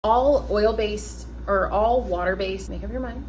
all oil-based or all water-based, make up your mind.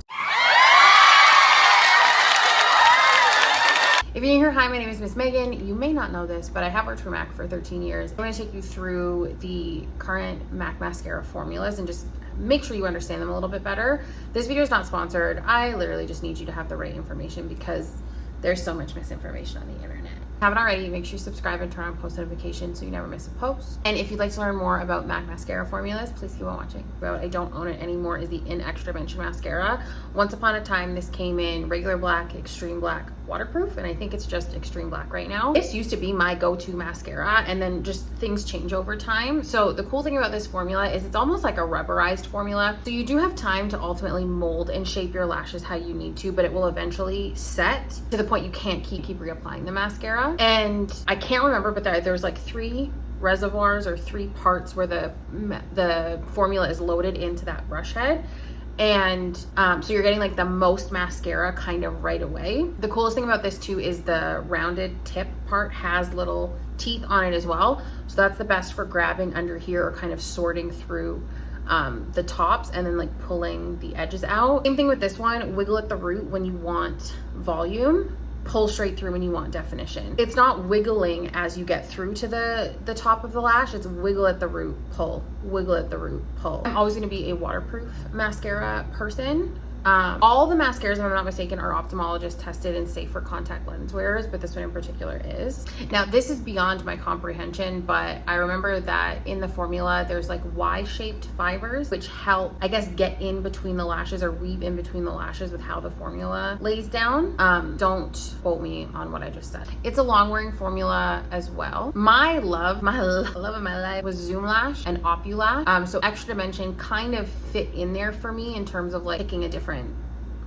If you're new here, hi, my name is Miss Megan. You may not know this, but I have worked for MAC for 13 years. I'm going to take you through the current MAC mascara formulas and just make sure you understand them a little bit better. This video is not sponsored. I literally just need you to have the right information because there's so much misinformation on the internet. If you haven't already, make sure you subscribe and turn on post notifications so you never miss a post. And if you'd like to learn more about MAC mascara formulas, please keep on watching. But I don't own it anymore is the In Extra Dimension mascara. Once upon a time, this came in regular black, extreme black, waterproof, and I think it's just extreme black right now. This used to be my go-to mascara, and then just things change over time. So the cool thing about this formula is it's almost like a rubberized formula. So you do have time to ultimately mold and shape your lashes how you need to, but it will eventually set to the point you can't keep reapplying the mascara. And I can't remember, but there's like 3 reservoirs or 3 parts where the formula is loaded into that brush head. And so you're getting like the most mascara kind of right away. The coolest thing about this too is the rounded tip part has little teeth on it as well. So that's the best for grabbing under here or kind of sorting through the tops and then like pulling the edges out. Same thing with this one, wiggle at the root when you want volume, pull straight through when you want definition. It's not wiggling as you get through to the top of the lash, it's wiggle at the root, pull, wiggle at the root, pull. I'm always gonna be a waterproof mascara person. All the mascaras, if I'm not mistaken, are ophthalmologist tested and safe for contact lens wearers, but this one in particular is. Now, this is beyond my comprehension, but I remember that in the formula, there's like Y-shaped fibers, which help, I guess, get in between the lashes or weave in between the lashes with how the formula lays down. Don't quote me on what I just said. It's a long-wearing formula as well. My love of my life was Zoom Lash and Opulash. So Extra Dimension kind of fit in there for me in terms of like picking a different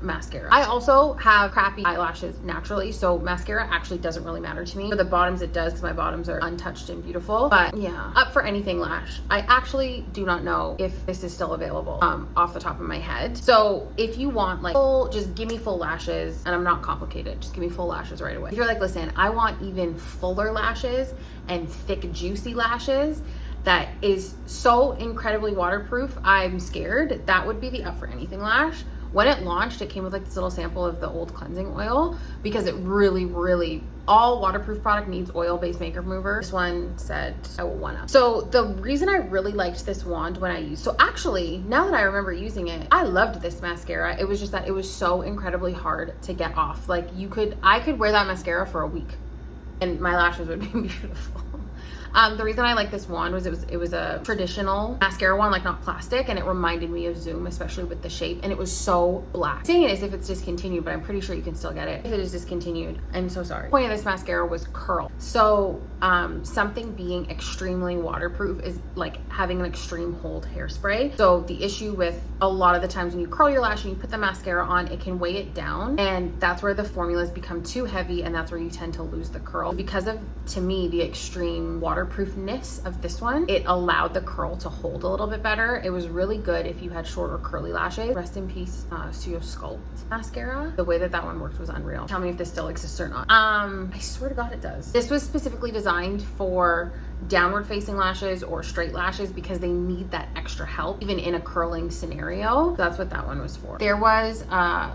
mascara. I also have crappy eyelashes naturally, so mascara actually doesn't really matter to me. For the bottoms it does because my bottoms are untouched and beautiful. But yeah, up for anything lash. I actually do not know if this is still available off the top of my head. So if you want like full, just give me full lashes, and I'm not complicated, just give me full lashes right away. If you're like, listen, I want even fuller lashes and thick juicy lashes that is so incredibly waterproof, I'm scared, that would be the Up for Anything lash. When it launched, it came with like this little sample of the old cleansing oil because it really, all waterproof product needs oil-based makeup remover. This one said I will one up. So the reason I really liked this wand when I used, so actually, now that I remember using it, I loved this mascara. It was just that it was so incredibly hard to get off. Like I could wear that mascara for a week and my lashes would be beautiful. The reason I like this wand was it was a traditional mascara wand, like not plastic, and it reminded me of Zoom, especially with the shape, and it was so black. I'm saying it as if it's discontinued, but I'm pretty sure you can still get it. If it is discontinued, I'm so sorry. The point of this mascara was curl. So something being extremely waterproof is like having an extreme hold hairspray. So the issue with a lot of the times when you curl your lash and you put the mascara on, it can weigh it down, and that's where the formulas become too heavy, and that's where you tend to lose the curl. Because of, to me, the extreme waterproofness of this one, it allowed the curl to hold a little bit better. It was really good if you had shorter curly lashes. Rest in peace, Sculpt mascara. The way that one worked was unreal. Tell me if this still exists or not. I swear to God it does. This was specifically designed for downward facing lashes or straight lashes because they need that extra help even in a curling scenario. That's what that one was for. There was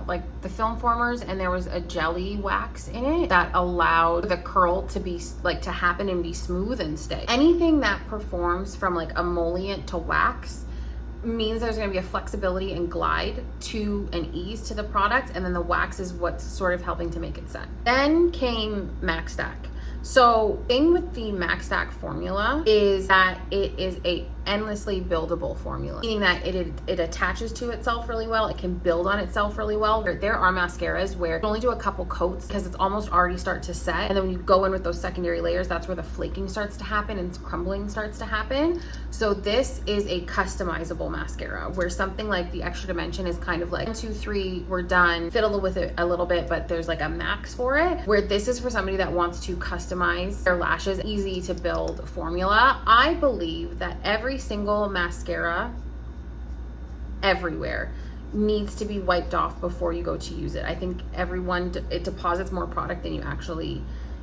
like the film formers, and there was a jelly wax in it that allowed the curl to be like to happen and be smooth and stay. Anything that performs from like emollient to wax means there's going to be a flexibility and glide to an ease to the product, and then the wax is what's sort of helping to make it set. Then came Macstack. So thing with the Macstack formula is that it is a endlessly buildable formula, meaning that it attaches to itself really well. It can build on itself really well. There are mascaras where you only do a couple coats because it's almost already start to set, and then when you go in with those secondary layers, that's where the flaking starts to happen and crumbling starts to happen. So this is a customizable mascara where something like the Extra Dimension is kind of like 1, 2, 3, we're done, fiddle with it a little bit, but there's like a max for it, where this is for somebody that wants to customize their lashes, easy to build formula. I believe that every single mascara everywhere needs to be wiped off before you go to use it. I think it deposits more product than you actually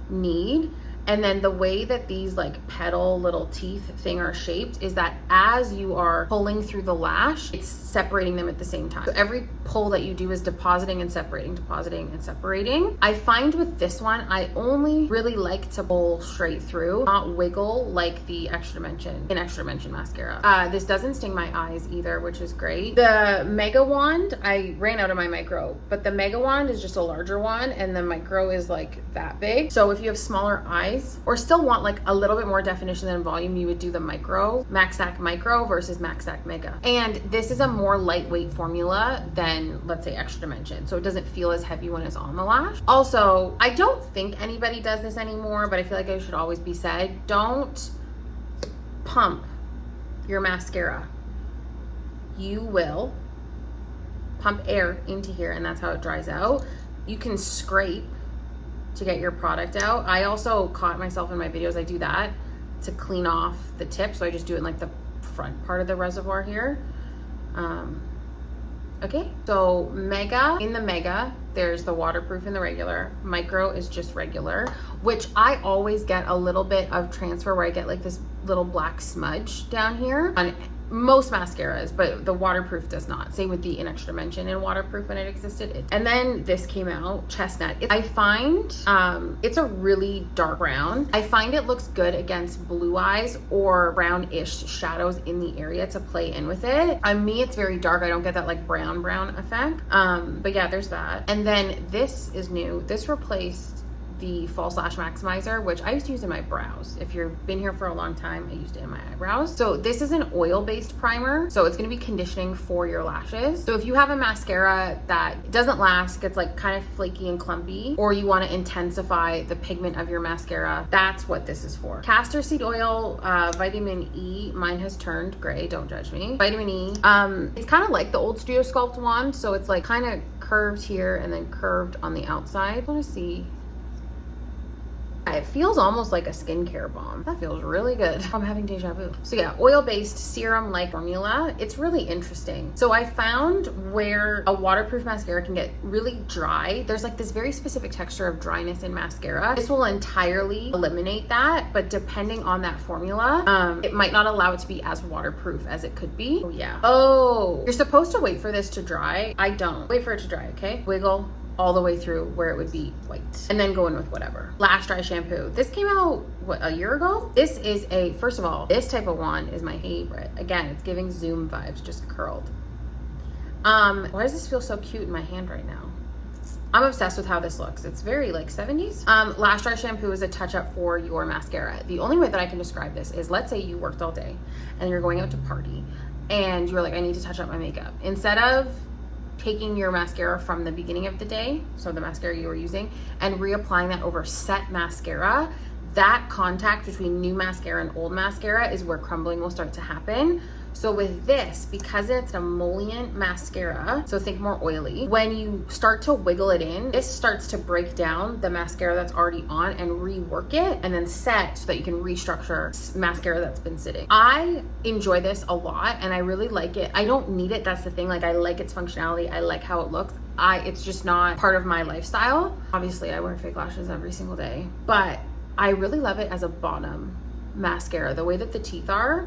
need. And then the way that these like petal little teeth thing are shaped is that as you are pulling through the lash, it's separating them at the same time. So every pull that you do is depositing and separating, depositing and separating. I find with this one, I only really like to pull straight through, not wiggle like the Extra Dimension mascara. This doesn't sting my eyes either, which is great. The Mega Wand, I ran out of my micro, but the Mega Wand is just a larger one and the micro is like that big. So if you have smaller eyes or still want like a little bit more definition than volume, you would do the Macstack Micro versus Macstack Mega. And this is a more lightweight formula than, let's say, Extra Dimension. So it doesn't feel as heavy when it's on the lash. Also, I don't think anybody does this anymore, but I feel like it should always be said. Don't pump your mascara. You will pump air into here and that's how it dries out. You can scrape to get your product out. I also caught myself in my videos, I do that to clean off the tip. So I just do it in like the front part of the reservoir here. Okay, so Mega, in the Mega, there's the waterproof and the regular. Micro is just regular, which I always get a little bit of transfer where I get like this little black smudge down here on most mascaras, but the waterproof does not. Same with the Extra Dimension and waterproof when it existed. And then this came out, Chestnut. I find it's a really dark brown. I find it looks good against blue eyes or brownish shadows in the area to play in with it. On me, it's very dark. I don't get that like brown effect. But yeah, there's that. And then this is new. This replaced the False Lash Maximizer, which I used to use in my brows. If you've been here for a long time, I used it in my eyebrows. So this is an oil-based primer. So it's gonna be conditioning for your lashes. So if you have a mascara that doesn't last, gets like kind of flaky and clumpy, or you wanna intensify the pigment of your mascara, that's what this is for. Castor seed oil, vitamin E, mine has turned gray, don't judge me. Vitamin E, it's kind of like the old Studio Sculpt wand. So it's like kind of curved here and then curved on the outside. I wanna see. It feels almost like a skincare balm. That feels really good. I'm having deja vu. So yeah, oil-based serum-like formula. It's really interesting. So I found where a waterproof mascara can get really dry, there's like this very specific texture of dryness in mascara. This will entirely eliminate that, but depending on that formula, it might not allow it to be as waterproof as it could be. Oh yeah. Oh, you're supposed to wait for this to dry. I don't. Wait for it to dry, okay? Wiggle all the way through where it would be white and then go in with whatever. Lash dry shampoo. This came out, what, a year ago? This is first of all, this type of wand is my favorite. Again, it's giving Zoom vibes, just curled. Why does this feel so cute in my hand right now? I'm obsessed with how this looks. It's very like 70s. Lash dry shampoo is a touch up for your mascara. The only way that I can describe this is, let's say you worked all day and you're going out to party and you're like, I need to touch up my makeup. Instead of taking your mascara from the beginning of the day, so the mascara you were using, and reapplying that over set mascara, that contact between new mascara and old mascara is where crumbling will start to happen. So with this, because it's an emollient mascara, so think more oily, when you start to wiggle it in, this starts to break down the mascara that's already on and rework it and then set so that you can restructure mascara that's been sitting. I enjoy this a lot and I really like it. I don't need it, that's the thing. Like, I like its functionality, I like how it looks. It's just not part of my lifestyle. Obviously, I wear fake lashes every single day, but I really love it as a bottom mascara, the way that the teeth are.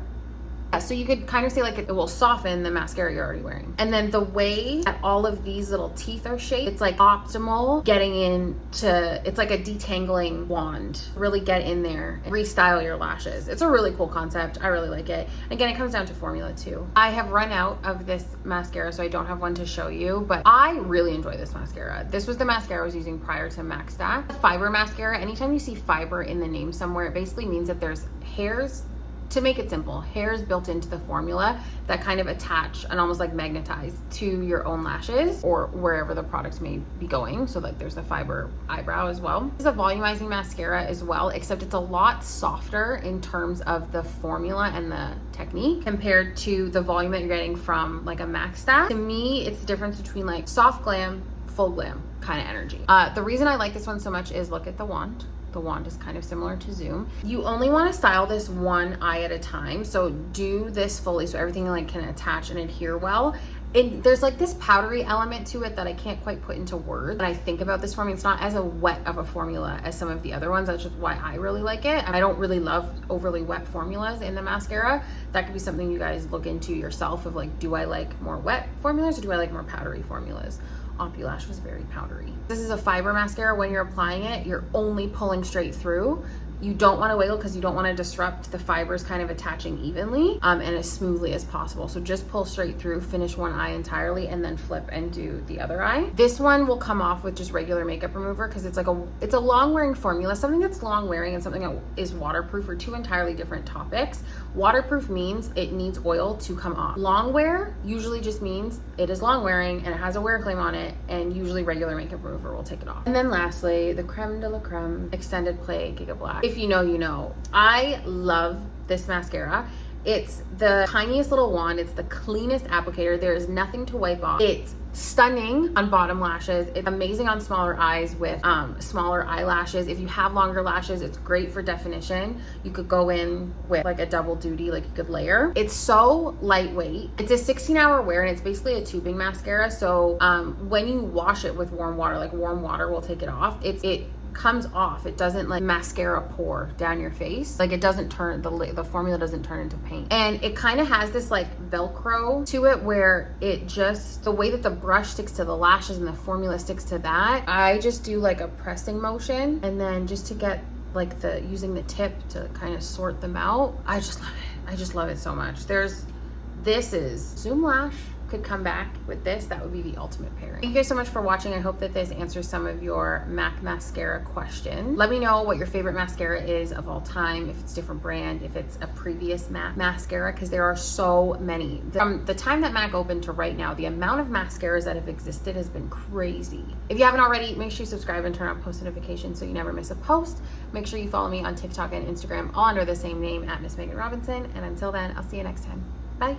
So you could kind of say like it will soften the mascara you're already wearing. And then the way that all of these little teeth are shaped, it's like optimal getting into, it's like a detangling wand. Really get in there and restyle your lashes. It's a really cool concept. I really like it. Again, it comes down to formula too. I have run out of this mascara, so I don't have one to show you, but I really enjoy this mascara. This was the mascara I was using prior to Macstack. Fiber mascara, anytime you see fiber in the name somewhere, it basically means that there's hairs. To make it simple, hairs built into the formula that kind of attach and almost like magnetize to your own lashes or wherever the products may be going. So like there's the fiber eyebrow as well. It's a volumizing mascara as well, except it's a lot softer in terms of the formula and the technique compared to the volume that you're getting from like a Macstack. To me, it's the difference between like soft glam, full glam kind of energy. The reason I like this one so much is look at the wand. The wand is kind of similar to Zoom. You only want to style this one eye at a time. So do this fully so everything like can attach and adhere well. there's like this powdery element to it that I can't quite put into words. When I think about this formula, it's not as a wet of a formula as some of the other ones. That's just why I really like it. And I don't really love overly wet formulas in the mascara. That could be something you guys look into yourself of like, do I like more wet formulas or do I like more powdery formulas? Lash was very powdery. This is a fiber mascara. When you're applying it, you're only pulling straight through. You don't want to wiggle because you don't want to disrupt the fibers kind of attaching evenly and as smoothly as possible. So just pull straight through, finish one eye entirely, and then flip and do the other eye. This one will come off with just regular makeup remover because it's a long wearing formula. Something that's long wearing and something that is waterproof are two entirely different topics. Waterproof means it needs oil to come off. Long wear usually just means it is long wearing and it has a wear claim on it, and usually regular makeup remover will take it off. And then lastly, the creme de la creme extended play Giga Black. If you know, you know. I love this mascara. It's the tiniest little wand. It's the cleanest applicator. There is nothing to wipe off. It's stunning on bottom lashes. It's amazing on smaller eyes with smaller eyelashes. If you have longer lashes, it's great for definition. You could go in with like a double duty, like you could layer. It's so lightweight. It's a 16-hour wear and it's basically a tubing mascara. So when you wash it with warm water, like warm water will take it off. It comes off. It doesn't like mascara pour down your face. Like it doesn't turn, the formula doesn't turn into paint. And it kind of has this like Velcro to it where it just, the way that the brush sticks to the lashes and the formula sticks to that, I just do like a pressing motion and then just to get like using the tip to kind of sort them out. I just love it. I just love it so much. This is Zoom Lash could come back with this. That would be the ultimate pairing. Thank you guys so much for watching. I hope that this answers some of your MAC mascara questions. Let me know what your favorite mascara is of all time, if it's a different brand, if it's a previous MAC mascara, because there are so many. From the time that MAC opened to right now, the amount of mascaras that have existed has been crazy. If you haven't already, make sure you subscribe and turn on post notifications so you never miss a post. Make sure you follow me on TikTok and Instagram, all under the same name at Miss Megan Robinson. And until then, I'll see you next time. Bye.